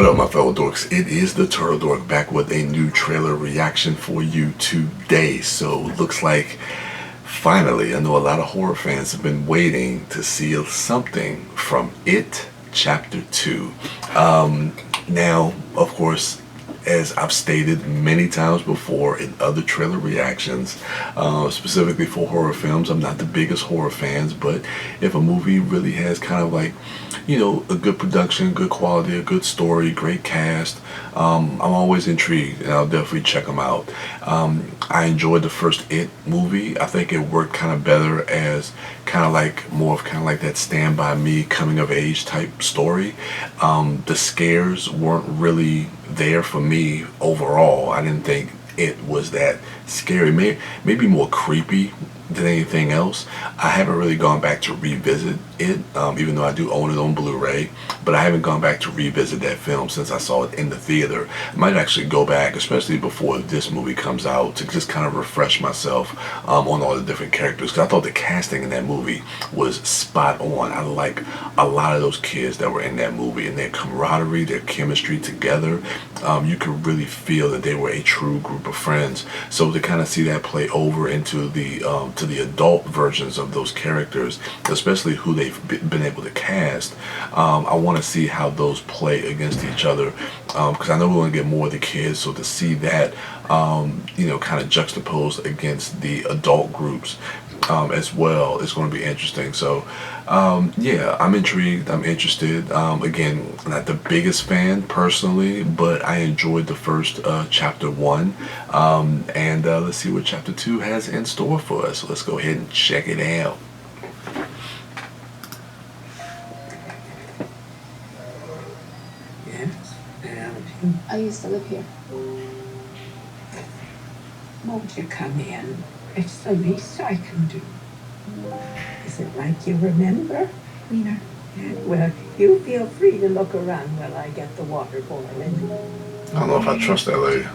up, my fellow dorks? It is the Turtle Dork back with a new trailer reaction for you today. So looks like finally, I know a lot of horror fans have been waiting to see something from It Chapter 2. Now, of course, as I've stated many times before in other trailer reactions, specifically for horror films, I'm not the biggest horror fans, but if a movie really has kind of like, a good production, good quality, a good story, great cast, I'm always intrigued and I'll definitely check them out. I enjoyed the first It movie. I think it worked kind of better as kind of like that Stand By Me coming of age type story. The scares weren't really there for me overall. I didn't think it was that scary. Maybe more creepy than anything else. I haven't really gone back to revisit it, even though I do own it on Blu-ray, but I haven't gone back to revisit that film since I saw it in the theater. I might actually go back, especially before this movie comes out, to just kind of refresh myself on all the different characters, because I thought the casting in that movie was spot on. I like a lot of those kids that were in that movie, and their camaraderie, their chemistry together. You could really feel that they were a true group of friends. So to kind of see that play over into the adult versions of those characters, especially who they've been able to cast, I want to see how those play against each other, because I know we're going to get more of the kids, so to see that kind of juxtaposed against the adult groups as well, it's going to be interesting. So yeah, I'm intrigued, I'm interested. Again, not the biggest fan personally, but I enjoyed the first chapter 1, and let's see what chapter 2 has in store for us. So let's go ahead and check it out. Yes, I used to live here. won't you come in? It's the least I can do. Is it like you remember? Wiener. Well, you feel free to look around while I get the water boiling. I don't know if I trust that lady.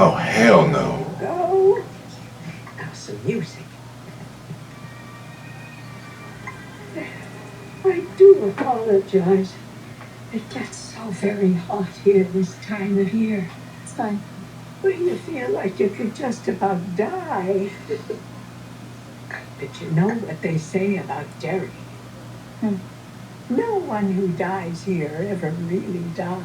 Oh, hell no. Go. Now some music. I do apologize. It gets so very hot here this time of year. It's fine. When you feel like you could just about die. But you know what they say about Derry? No one who dies here ever really dies.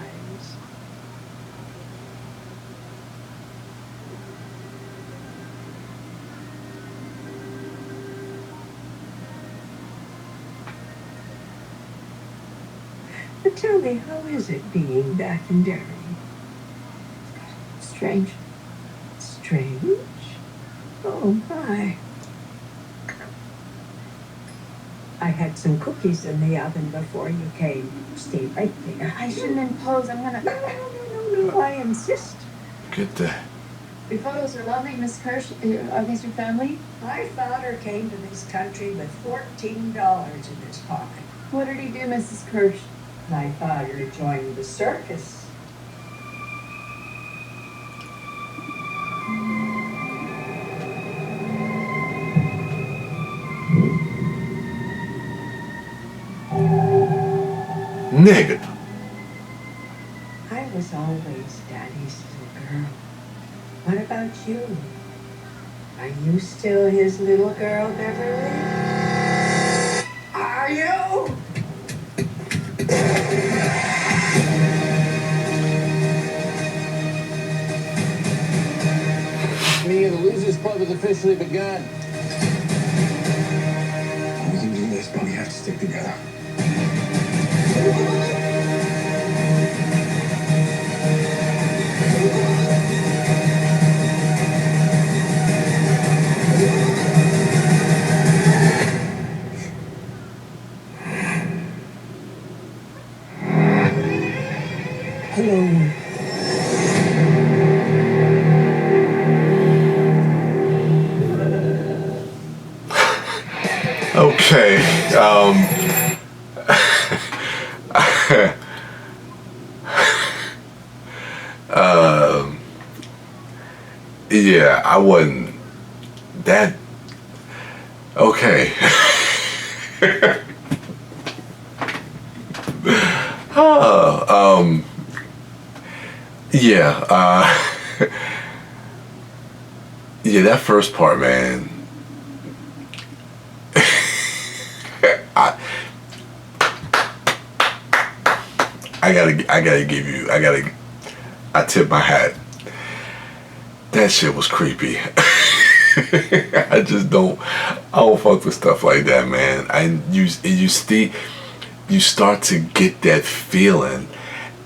But tell me, how is it being back in Derry? Strange. Strange? Oh, my. I had some cookies in the oven before you came. Stay right there. I shouldn't impose. I'm gonna. No, I insist. Get that. Your photos are lovely, Miss Kirsch. Are these your family? My father came to this country with $14 in his pocket. What did he do, Mrs. Kirsch? My father joined the circus. Nigga. I was always Daddy's little girl. What about you? Are you still his little girl, Beverly? Are you? Me and the Losers Club has officially begun. We can do this, but we have to stick together. Hello. Okay. Yeah, I wasn't that okay. uh, yeah, yeah, that first part, man. I I gotta give you, I tip my hat. That shit was creepy. I just don't, I don't fuck with stuff like that, man. You start to get that feeling,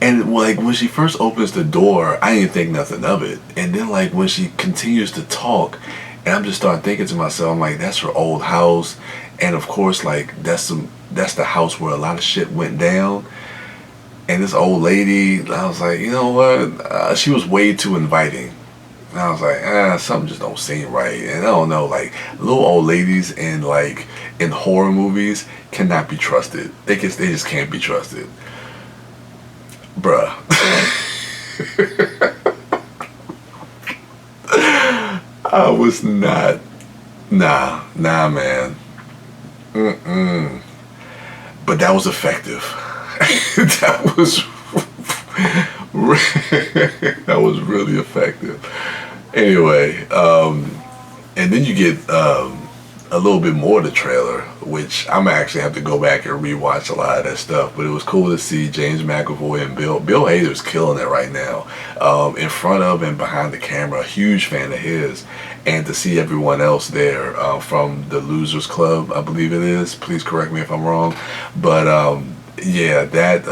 and like when she first opens the door, I didn't think nothing of it, and then like when she continues to talk, and I'm just start thinking to myself, I'm like, that's her old house, and of course, like that's the house where a lot of shit went down. And this old lady, I was like, you know what? She was way too inviting. And I was like, something just don't seem right. And I don't know, like little old ladies in horror movies cannot be trusted. They just can't be trusted, bruh. I was not, nah, man. But that was effective. That was that was really effective. Anyway, and then you get a little bit more of the trailer, which I'm actually have to go back and rewatch a lot of that stuff. But it was cool to see James McAvoy and Bill Hader's killing it right now, in front of and behind the camera. A huge fan of his, and to see everyone else there from the Losers Club, I believe it is. Please correct me if I'm wrong, but yeah, that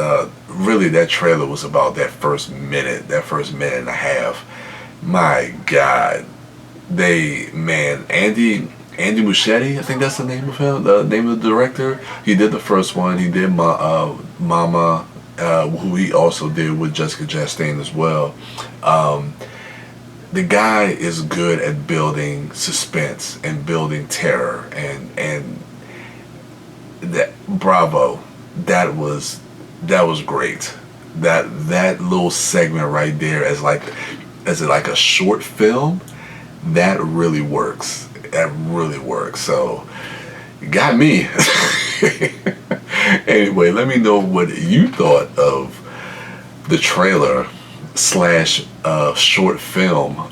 really that trailer was about that first minute and a half. My God, Andy Muschietti, I think that's the name of him, the name of the director. He did the first one. He did Mama, who he also did with Jessica Chastain as well. The guy is good at building suspense and building terror, and that bravo, that was great. That little segment right there as like a short film, that really works. That really works. So you got me. Anyway, let me know what you thought of the trailer slash short film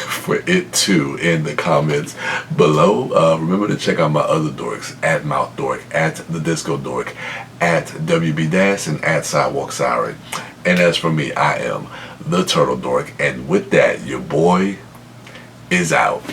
for It Too in the comments below. Remember to check out my other dorks at Mouth Dork, at The Disco Dork, at WB Dash, and at Sidewalk Siren. And as for me, I am The Turtle Dork, and with that, your boy is out.